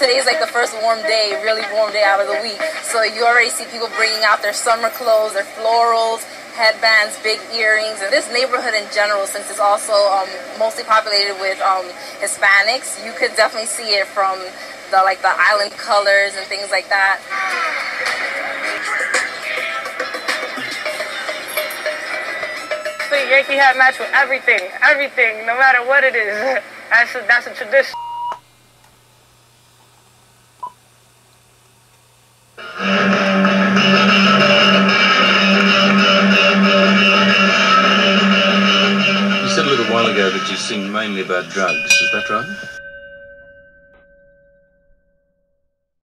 today's like the first warm day, really warm day out of the week. So you already see people bringing out their summer clothes, their florals, headbands, big earrings. And this neighborhood in general, since it's also mostly populated with Hispanics, you could definitely see it from the island colors and things like that. Yankee hat match with everything, no matter what it is. That's a tradition. You said a little while ago that you sing mainly about drugs, is that right?